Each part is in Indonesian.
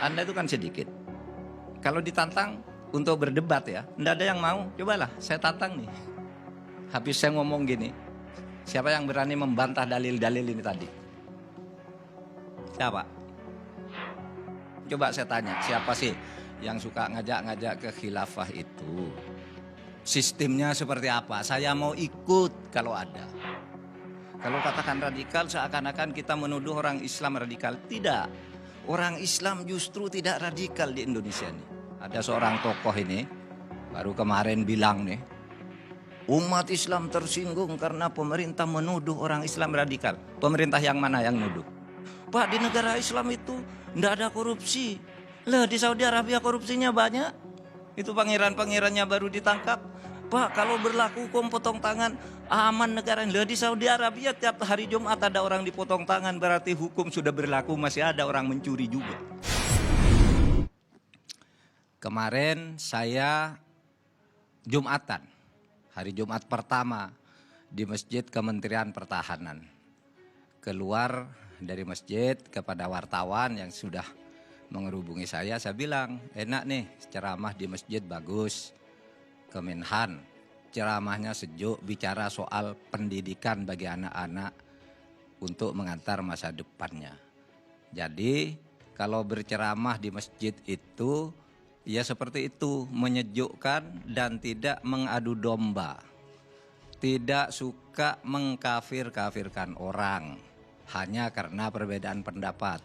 Anda itu kan sedikit. Kalau ditantang untuk berdebat ya, tidak ada yang mau. Cobalah, saya tantang nih. Habis saya ngomong gini, siapa yang berani membantah dalil-dalil ini tadi? Siapa? Coba saya tanya, siapa sih yang suka ngajak-ngajak ke khilafah itu? Sistemnya seperti apa? Saya mau ikut kalau ada. Kalau katakan radikal, seakan-akan kita menuduh orang Islam radikal. Tidak. Orang Islam justru tidak radikal di Indonesia ini. Ada seorang tokoh ini, baru kemarin bilang nih, umat Islam tersinggung karena pemerintah menuduh orang Islam radikal. Pemerintah yang mana yang nuduh? Pak, di negara Islam itu tidak ada korupsi. Lah, di Saudi Arabia korupsinya banyak. Itu pangeran-pangerannya baru ditangkap. Pak, kalau berlaku hukum potong tangan, aman negara. Lah, di Saudi Arabia tiap hari Jumat ada orang dipotong tangan, berarti hukum sudah berlaku, masih ada orang mencuri juga. Kemarin saya Jumatan, hari Jumat pertama di Masjid Kementerian Pertahanan. Keluar dari masjid kepada wartawan yang sudah mengerubungi saya bilang, enak nih ceramah di masjid, bagus. Kemenhan, ceramahnya sejuk, bicara soal pendidikan bagi anak-anak untuk mengantar masa depannya. Jadi kalau berceramah di masjid itu ya seperti itu, menyejukkan dan tidak mengadu domba. Tidak suka mengkafir-kafirkan orang hanya karena perbedaan pendapat.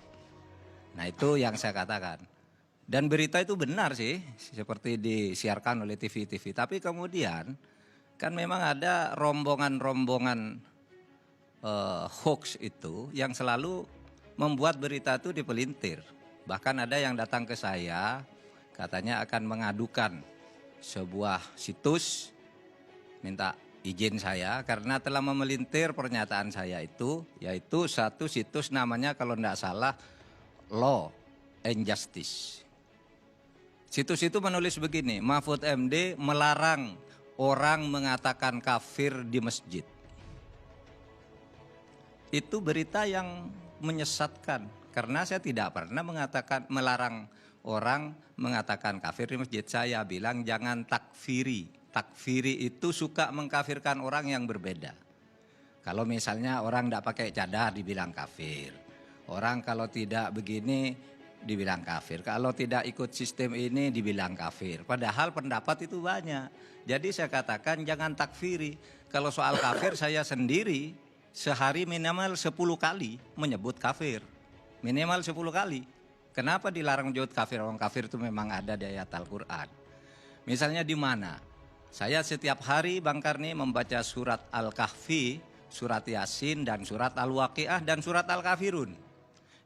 Nah, itu yang saya katakan. Dan berita itu benar sih, seperti disiarkan oleh TV-TV. Tapi kemudian kan memang ada rombongan-rombongan hoax itu yang selalu membuat berita itu dipelintir. Bahkan ada yang datang ke saya, katanya akan mengadukan sebuah situs, minta izin saya karena telah memelintir pernyataan saya itu, yaitu satu situs namanya kalau tidak salah Law and Justice. Situs itu menulis begini, Mahfud MD melarang orang mengatakan kafir di masjid. Itu berita yang menyesatkan karena saya tidak pernah melarang orang mengatakan kafir di masjid. Saya bilang jangan takfiri. Takfiri itu suka mengkafirkan orang yang berbeda. Kalau misalnya orang tidak pakai cadar dibilang kafir. Orang kalau tidak begini dibilang kafir. Kalau tidak ikut sistem ini dibilang kafir. Padahal pendapat itu banyak. Jadi saya katakan jangan takfiri. Kalau soal kafir saya sendiri sehari minimal 10 kali menyebut kafir. Minimal 10 kali. Kenapa dilarang menyebut kafir? Orang kafir itu memang ada di ayat Al-Quran. Misalnya di mana? Saya setiap hari Bang Karni membaca surat Al-Kahfi, surat Yasin, dan surat Al-Waqiah, dan surat Al-Kafirun.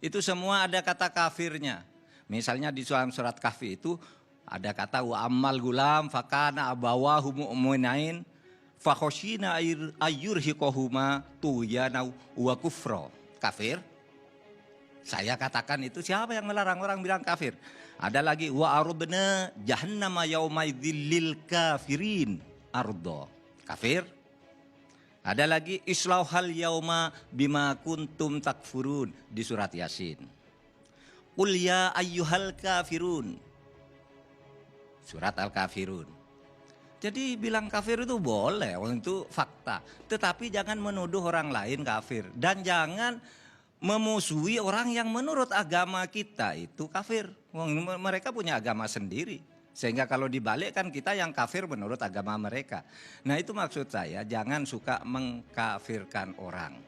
Itu semua ada kata kafirnya. Misalnya di dalam surat Kahfi itu ada kata wa ammal gulam fakana abawahu mu'minain fakhoshina ayyurhiqohuma tuyana wa kufro. Kafir. Saya katakan itu, siapa yang melarang orang bilang kafir? Ada lagi wa arubna jahannama yaumaidzil lil kafirin ardo. Kafir. Ada lagi islauhal yauma bima kuntum takfurun di surat Yasin. Qul ya ayyuhal kafirun. Surat Al-Kafirun. Jadi bilang kafir itu boleh, itu fakta. Tetapi jangan menuduh orang lain kafir. Dan jangan memusuhi orang yang menurut agama kita itu kafir. Mereka punya agama sendiri. Sehingga kalau dibalikkan kita yang kafir menurut agama mereka. Nah, itu maksud saya, jangan suka mengkafirkan orang.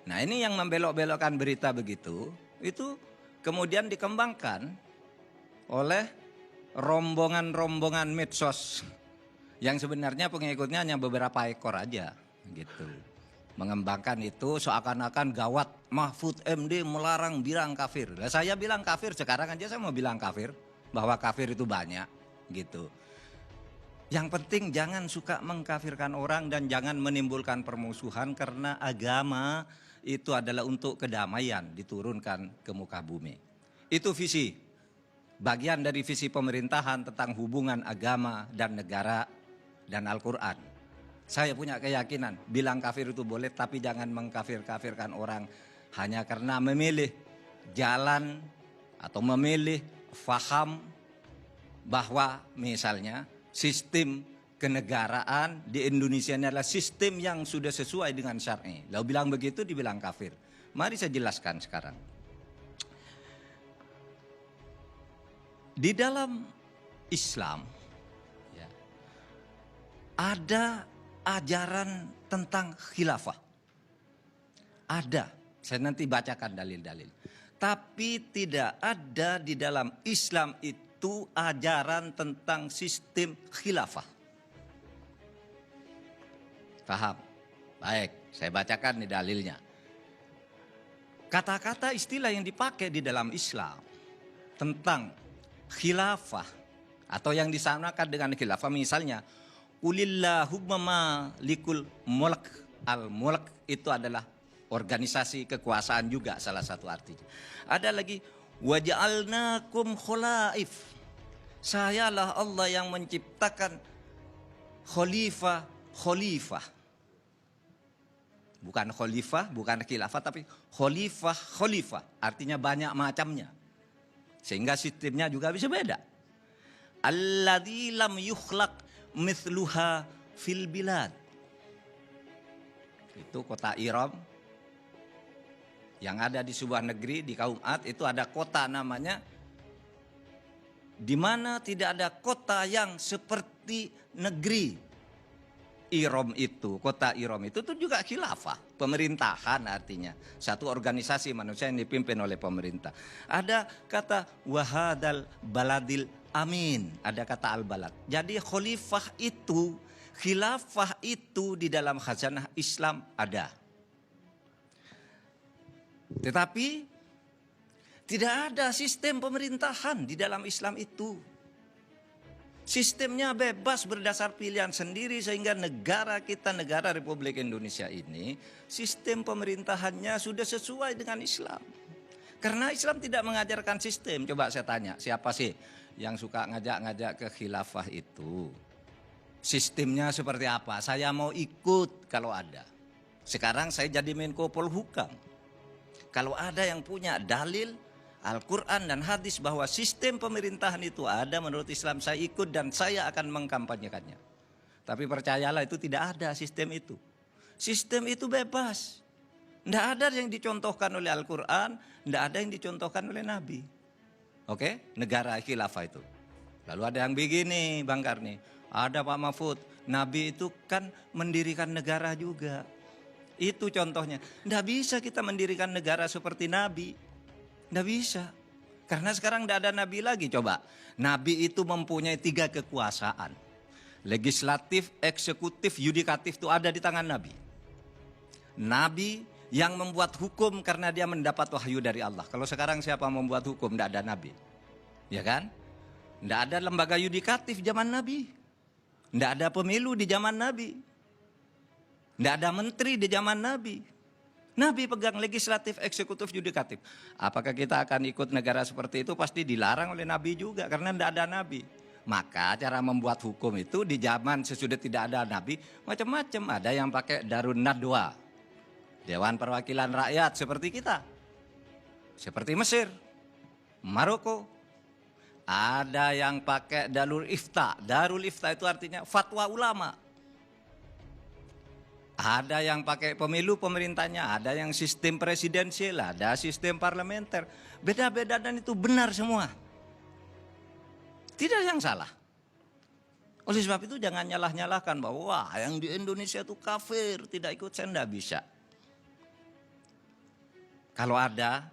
Nah, ini yang membelok-belokkan berita begitu, itu kemudian dikembangkan oleh rombongan-rombongan medsos yang sebenarnya pengikutnya hanya beberapa ekor aja gitu. Mengembangkan itu seakan-akan gawat, Mahfud MD melarang bilang kafir. Nah, saya bilang kafir, sekarang aja saya mau bilang kafir. Bahwa kafir itu banyak gitu. Yang penting jangan suka mengkafirkan orang dan jangan menimbulkan permusuhan karena agama itu adalah untuk kedamaian diturunkan ke muka bumi. Itu visi, bagian dari visi pemerintahan tentang hubungan agama dan negara dan Al-Quran. Saya punya keyakinan bilang kafir itu boleh, tapi jangan mengkafir-kafirkan orang hanya karena memilih jalan atau memilih faham bahwa misalnya sistem kenegaraan di Indonesia ini adalah sistem yang sudah sesuai dengan syar'i. Lalu bilang begitu dibilang kafir. Mari saya jelaskan sekarang. Di dalam Islam ya, ada ajaran tentang khilafah. Ada, saya nanti bacakan dalil-dalil. Tapi tidak ada di dalam Islam itu ajaran tentang sistem khilafah. Paham? Baik, saya bacakan nih dalilnya. Kata-kata istilah yang dipakai di dalam Islam tentang khilafah atau yang disamakan dengan khilafah, misalnya Qulillahumma malikul mulk. Al-mulk itu adalah organisasi kekuasaan juga salah satu artinya. Ada lagi waja'alnakum khulaif. Sayalah Allah yang menciptakan khalifah. Bukan khalifah, bukan khilafah, tapi khalifah. Artinya banyak macamnya. Sehingga sistemnya juga bisa beda. Alladzi lam yukhlaq mithluha fil bilad. Itu kota Iram yang ada di sebuah negeri di kaum Ad. Itu ada kota namanya, di mana tidak ada kota yang seperti negeri Iram itu. Kota Iram itu juga khilafah, pemerintahan artinya. Satu organisasi manusia yang dipimpin oleh pemerintah. Ada kata wahadal baladil amin, ada kata al-balad. Jadi khalifah itu, khilafah itu di dalam khazanah Islam ada. Tetapi tidak ada sistem pemerintahan di dalam Islam itu. Sistemnya bebas berdasar pilihan sendiri, sehingga negara kita, negara Republik Indonesia ini, sistem pemerintahannya sudah sesuai dengan Islam. Karena Islam tidak mengajarkan sistem. Coba saya tanya, siapa sih yang suka ngajak-ngajak ke khilafah itu? Sistemnya seperti apa? Saya mau ikut kalau ada. Sekarang saya jadi Menko Polhukam. Kalau ada yang punya dalil Al-Quran dan hadis bahwa sistem pemerintahan itu ada menurut Islam, saya ikut dan saya akan mengkampanyekannya. Tapi percayalah, itu tidak ada sistem itu. Sistem itu bebas. Tidak ada yang dicontohkan oleh Al-Quran, tidak ada yang dicontohkan oleh Nabi. Oke, negara khilafah itu. Lalu ada yang begini, Bang Karni. Ada Pak Mahfud, Nabi itu kan mendirikan negara juga. Itu contohnya. Tidak bisa kita mendirikan negara seperti Nabi. Tidak bisa. Karena sekarang tidak ada nabi lagi. Coba. Nabi itu mempunyai 3 kekuasaan. Legislatif, eksekutif, yudikatif itu ada di tangan nabi. Nabi yang membuat hukum karena dia mendapat wahyu dari Allah. Kalau sekarang siapa membuat hukum? Tidak ada nabi. Ya kan? Tidak ada lembaga yudikatif zaman nabi. Tidak ada pemilu di zaman nabi. Tidak ada menteri di zaman nabi. Nabi pegang legislatif, eksekutif, yudikatif. Apakah kita akan ikut negara seperti itu? Pasti dilarang oleh Nabi juga, karena tidak ada Nabi. Maka cara membuat hukum itu di zaman sesudah tidak ada Nabi, macam-macam. Ada yang pakai Darun Nadwa, Dewan Perwakilan Rakyat seperti kita. Seperti Mesir, Maroko. Ada yang pakai Darul Ifta. Darul Ifta itu artinya fatwa ulama. Ada yang pakai pemilu pemerintahnya, ada yang sistem presidensial, ada sistem parlementer. Beda-beda dan itu benar semua. Tidak yang salah. Oleh sebab itu jangan nyalah-nyalahkan bahwa wah, yang di Indonesia itu kafir, tidak ikut, saya tidak bisa. Kalau ada,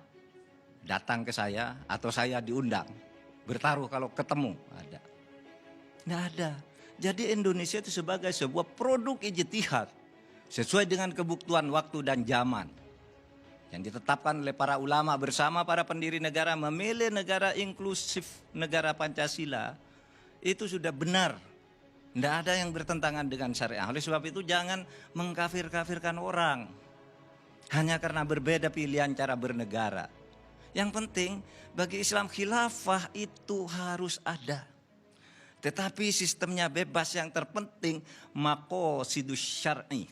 datang ke saya atau saya diundang. Bertaruh kalau ketemu, ada. Tidak ada. Jadi Indonesia itu sebagai sebuah produk ijtihad. Sesuai dengan kebutuhan waktu dan zaman yang ditetapkan oleh para ulama bersama para pendiri negara, memilih negara inklusif, negara Pancasila, itu sudah benar. Tidak ada yang bertentangan dengan syariah. Oleh sebab itu jangan mengkafir-kafirkan orang hanya karena berbeda pilihan cara bernegara. Yang penting bagi Islam khilafah itu harus ada. Tetapi sistemnya bebas, yang terpenting maqasidus syar'i.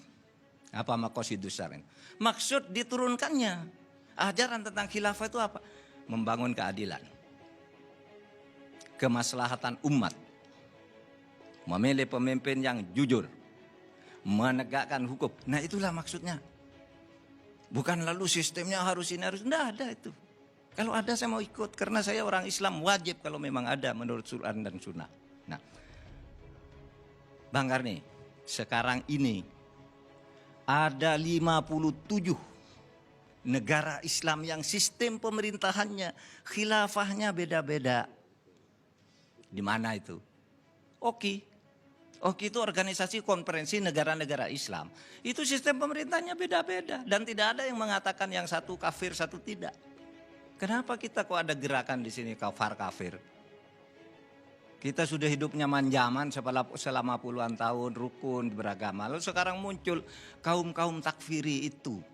Apa maqasidus syar'i? Maksud diturunkannya ajaran tentang khilafah itu apa? membangun keadilan, kemaslahatan umat, memilih pemimpin yang jujur, menegakkan hukum. Nah itulah maksudnya. Bukan lalu sistemnya harus ini, harus, enggak ada itu. Kalau ada saya mau ikut, karena saya orang Islam, wajib kalau memang ada menurut Quran dan Sunnah. Nah, Bang Karni, sekarang ini ada 57 negara Islam yang sistem pemerintahannya, khilafahnya beda-beda. Di mana itu? Oki. Oki itu organisasi konferensi negara-negara Islam. Itu sistem pemerintahnya beda-beda. Dan tidak ada yang mengatakan yang satu kafir, satu tidak. Kenapa kita kok ada gerakan di sini kafir? Kita sudah hidup nyaman zaman selama puluhan tahun, rukun, beragama. Lalu sekarang muncul kaum-kaum takfiri itu.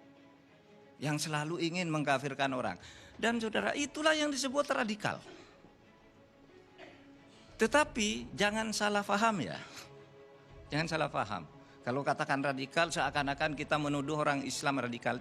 Yang selalu ingin mengkafirkan orang. Dan saudara, itulah yang disebut radikal. Tetapi jangan salah paham ya. Jangan salah paham. Kalau katakan radikal seakan-akan kita menuduh orang Islam radikal.